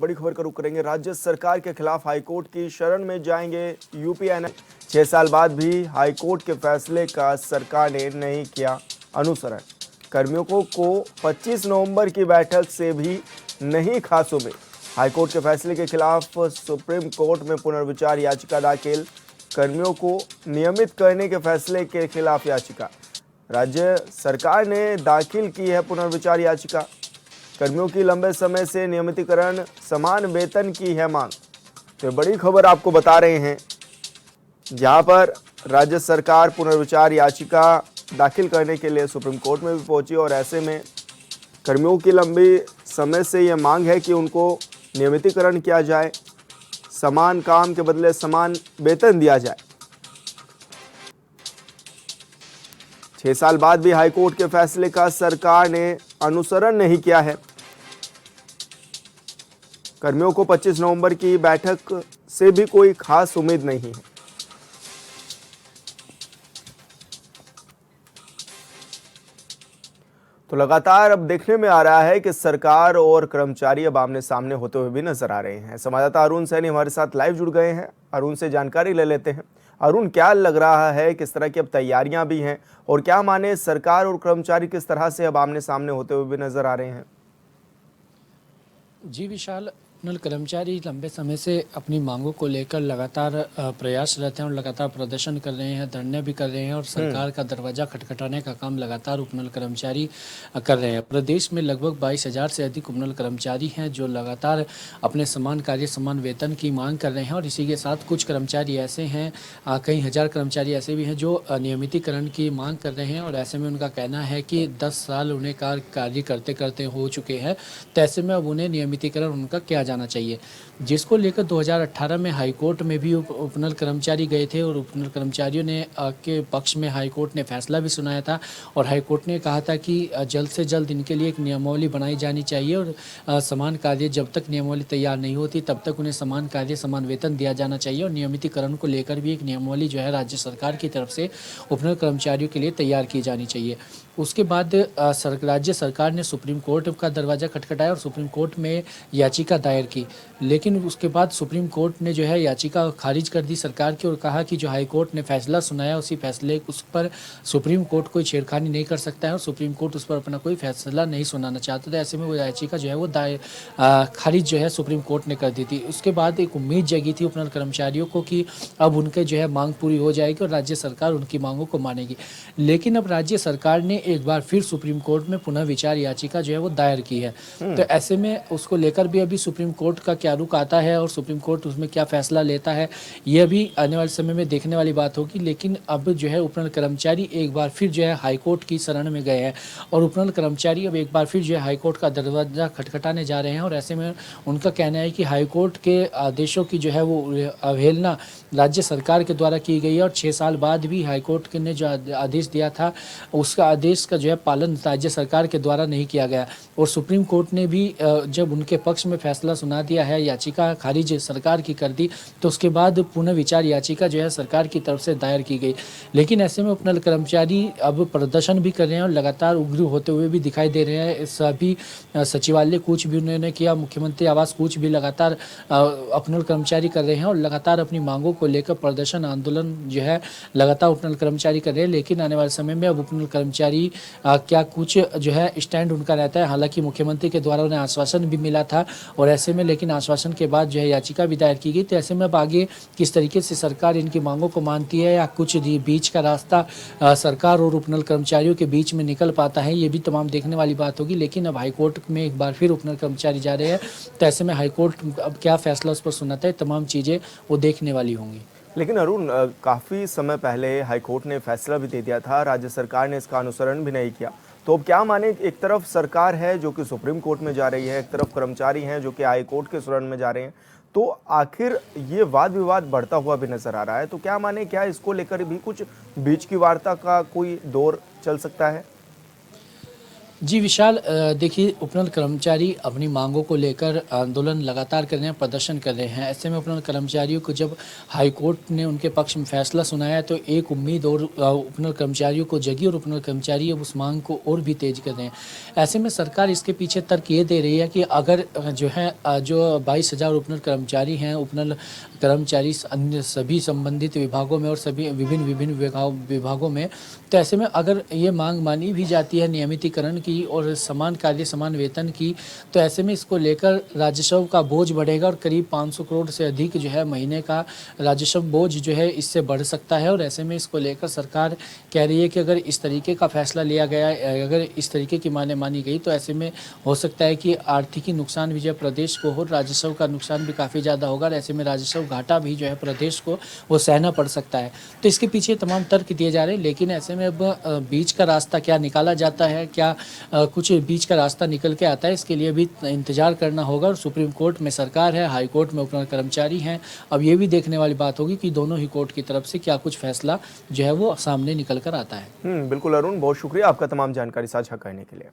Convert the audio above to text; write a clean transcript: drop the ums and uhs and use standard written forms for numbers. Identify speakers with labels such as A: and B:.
A: बड़ी खबर का रुख करेंगे। राज्य सरकार के खिलाफ हाईकोर्ट की शरण में जाएंगे यूपीएनएल। 6 साल बाद भी हाईकोर्ट के फैसले का सरकार ने नहीं किया अनुसरण। कर्मियों को 25 नवंबर की बैठक से भी नहीं खास उम्मीद। हाईकोर्ट के फैसले के खिलाफ सुप्रीम कोर्ट में पुनर्विचार याचिका दाखिल। कर्मियों को नियमित करने के फैसले के खिलाफ याचिका। राज्य सरकार ने दाखिल की है पुनर्विचार याचिका। कर्मियों की लंबे समय से नियमितीकरण, समान वेतन की है मांग। तो बड़ी खबर आपको बता रहे हैं, जहां पर राज्य सरकार पुनर्विचार याचिका दाखिल करने के लिए सुप्रीम कोर्ट में भी पहुंची और ऐसे में कर्मियों की लंबी समय से यह मांग है कि उनको नियमितीकरण किया जाए, समान काम के बदले समान वेतन दिया जाए। 6 साल बाद भी हाईकोर्ट के फैसले का सरकार ने अनुसरण नहीं किया है। कर्मियों को 25 नवंबर की बैठक से भी कोई खास उम्मीद नहीं है। तो लगातार अब देखने में आ रहा है कि सरकार और कर्मचारी अब आमने सामने होते हुए भी नजर आ रहे हैं। संवाददाता अरुण सैनी हमारे साथ लाइव जुड़ गए हैं। अरुण से जानकारी ले लेते हैं। अरुण, क्या लग रहा है, किस तरह की अब तैयारियां भी हैं और क्या माने सरकार और कर्मचारी किस तरह से अब आमने सामने होते हुए भी नजर आ रहे हैं?
B: जी विशाल, कर्मचारी लंबे समय से अपनी मांगों को लेकर लगातार प्रयासरत हैं और लगातार प्रदर्शन कर रहे हैं, धरने भी कर रहे हैं और सरकार का दरवाजा खटखटाने का काम लगातार उपनल कर्मचारी कर रहे हैं। प्रदेश में लगभग 22,000 से अधिक उपनल कर्मचारी हैं जो लगातार अपने समान कार्य समान वेतन की मांग कर रहे हैं और इसी के साथ कुछ कर्मचारी ऐसे हैं, कई हज़ार कर्मचारी ऐसे भी हैं जो नियमितीकरण की मांग कर रहे हैं और ऐसे में उनका कहना है कि 10 साल उन्हें कार्य करते करते हो चुके हैं। तो ऐसे में अब उन्हें नियमितीकरण उनका किया जाना चाहिए, जिसको लेकर 2018 में हाईकोर्ट में भी उपनल कर्मचारी गए थे और उपनल कर्मचारियों ने के पक्ष में हाईकोर्ट ने फैसला भी सुनाया था और हाईकोर्ट ने कहा था कि जल्द से जल्द इनके लिए एक नियमावली बनाई जानी चाहिए और समान कार्य जब तक नियमावली तैयार नहीं होती तब तक उन्हें समान कार्य समान वेतन दिया जाना चाहिए और नियमितीकरण को लेकर भी एक नियमावली जो है राज्य सरकार की तरफ से उपनल कर्मचारियों के लिए तैयार की जानी चाहिए। उसके बाद राज्य सरकार ने सुप्रीम कोर्ट का दरवाज़ा खटखटाया और सुप्रीम कोर्ट में याचिका दायर की, लेकिन उसके बाद सुप्रीम कोर्ट ने जो है याचिका खारिज कर दी सरकार की और कहा कि जो हाई कोर्ट ने फैसला सुनाया उसी फैसले उस पर सुप्रीम कोर्ट कोई छेड़खानी नहीं कर सकता है और सुप्रीम कोर्ट उस पर अपना कोई फैसला नहीं सुनाना चाहता था। ऐसे में वो याचिका जो है वो खारिज जो है सुप्रीम कोर्ट ने कर दी थी। उसके बाद एक उम्मीद जगी थी उपनल कर्मचारियों को कि अब उनके जो है मांग पूरी हो जाएगी और राज्य सरकार उनकी मांगों को मानेगी, लेकिन अब राज्य सरकार ने एक बार फिर सुप्रीम कोर्ट में पुनः विचार याचिका जो है वो दायर की है। तो ऐसे में उसको लेकर भी अभी सुप्रीम कोर्ट का क्या रुख आता है और सुप्रीम कोर्ट उसमें क्या फैसला लेता है, ये अभी आने वाले समय में देखने वाली बात होगी। लेकिन अब जो है उपनल कर्मचारी एक बार फिर जो है हाईकोर्ट की शरण में गए हैं और उपनल कर्मचारी अब एक बार फिर जो है हाईकोर्ट का दरवाजा खटखटाने जा रहे हैं और ऐसे में उनका कहना है कि हाईकोर्ट के आदेशों की जो है वो अवहेलना राज्य सरकार के द्वारा की गई है और 6 साल बाद भी हाईकोर्ट ने जो आदेश दिया था उसका आदेश का जो है पालन राज्य सरकार के द्वारा नहीं किया गया और सुप्रीम कोर्ट ने भी जब उनके पक्ष में फैसला सुना दिया है, याचिका खारिज सरकार की कर दी, तो उसके बाद पुनः विचार याचिका जो है सरकार की तरफ से दायर की गई। लेकिन ऐसे में उपनल कर्मचारी अब प्रदर्शन भी कर रहे हैं और लगातार उग्र होते हुए भी दिखाई दे रहे हैं। सभी सचिवालय कूच भी उन्होंने किया, मुख्यमंत्री आवास कूच भी लगातार उपनल कर्मचारी कर रहे हैं और लगातार अपनी मांगों को लेकर प्रदर्शन आंदोलन जो है लगातार उपनल कर्मचारी कर रहे हैं। लेकिन आने वाले समय में अब उपनल कर्मचारी क्या कुछ जो है स्टैंड उनका रहता है। हालांकि मुख्यमंत्री के द्वारा उन्हें आश्वासन भी मिला था और ऐसे में लेकिन आश्वासन के बाद जो है याचिका भी दायर की गई। तो ऐसे में अब आगे किस तरीके से सरकार इनकी मांगों को मानती है या कुछ बीच का रास्ता सरकार और उपनल कर्मचारियों के बीच में निकल पाता है, ये भी तमाम देखने वाली बात होगी। लेकिन अब हाईकोर्ट में एक बार फिर उपनल कर्मचारी जा रहे हैं, तो ऐसे में हाईकोर्ट अब क्या फैसला उस पर सुनाता है, तमाम चीज़ें वो देखने वाली होंगी।
A: लेकिन अरुण, काफ़ी समय पहले हाईकोर्ट ने फैसला भी दे दिया था, राज्य सरकार ने इसका अनुसरण भी नहीं किया। तो अब क्या माने, एक तरफ सरकार है जो कि सुप्रीम कोर्ट में जा रही है, एक तरफ कर्मचारी हैं जो कि हाई कोर्ट के शरण में जा रहे हैं, तो आखिर ये वाद विवाद बढ़ता हुआ भी नजर आ रहा है। तो क्या माने, क्या इसको लेकर भी कुछ बीच की वार्ता का कोई दौर चल सकता है?
B: जी विशाल, देखिए उपनल कर्मचारी अपनी मांगों को लेकर आंदोलन लगातार कर रहे हैं, प्रदर्शन कर रहे हैं। ऐसे में उपनल कर्मचारियों को जब हाई कोर्ट ने उनके पक्ष में फैसला सुनाया तो एक उम्मीद और उपनल कर्मचारियों को जगी और उपनल कर्मचारी अब उस मांग को और भी तेज कर रहे हैं। ऐसे में सरकार इसके पीछे तर्क ये दे रही है कि अगर जो है जो 22,000 उपनल कर्मचारी हैं, उपनल कर्मचारी अन्य सभी संबंधित विभागों में और सभी विभिन्न विभागों में, तो ऐसे में अगर ये मांग मानी भी जाती है नियमितीकरण की और समान कार्य समान वेतन की, तो ऐसे में इसको लेकर राजस्व का बोझ बढ़ेगा और करीब 500 करोड़ से अधिक जो है महीने का राजस्व बोझ जो है इससे बढ़ सकता है। और ऐसे में इसको लेकर सरकार कह रही है कि अगर इस तरीके का फैसला लिया गया, अगर इस तरीके की मानी गई, तो ऐसे में हो सकता है कि आर्थिक नुकसान भी जो है प्रदेश को हो, राजस्व का नुकसान भी काफ़ी ज़्यादा होगा और ऐसे में राजस्व घाटा भी जो है प्रदेश को वो सहना पड़ सकता है। तो इसके पीछे तमाम तर्क दिए जा रहे हैं, लेकिन ऐसे में अब बीच का रास्ता क्या निकाला जाता है, क्या कुछ बीच का रास्ता निकल के आता है, इसके लिए भी इंतजार करना होगा। और सुप्रीम कोर्ट में सरकार है, हाई कोर्ट में उपनल कर्मचारी हैं। अब ये भी देखने वाली बात होगी कि दोनों ही कोर्ट की तरफ से क्या कुछ फैसला जो है वो सामने निकल कर आता है।
A: बिल्कुल अरुण, बहुत शुक्रिया आपका तमाम जानकारी साझा करने के लिए।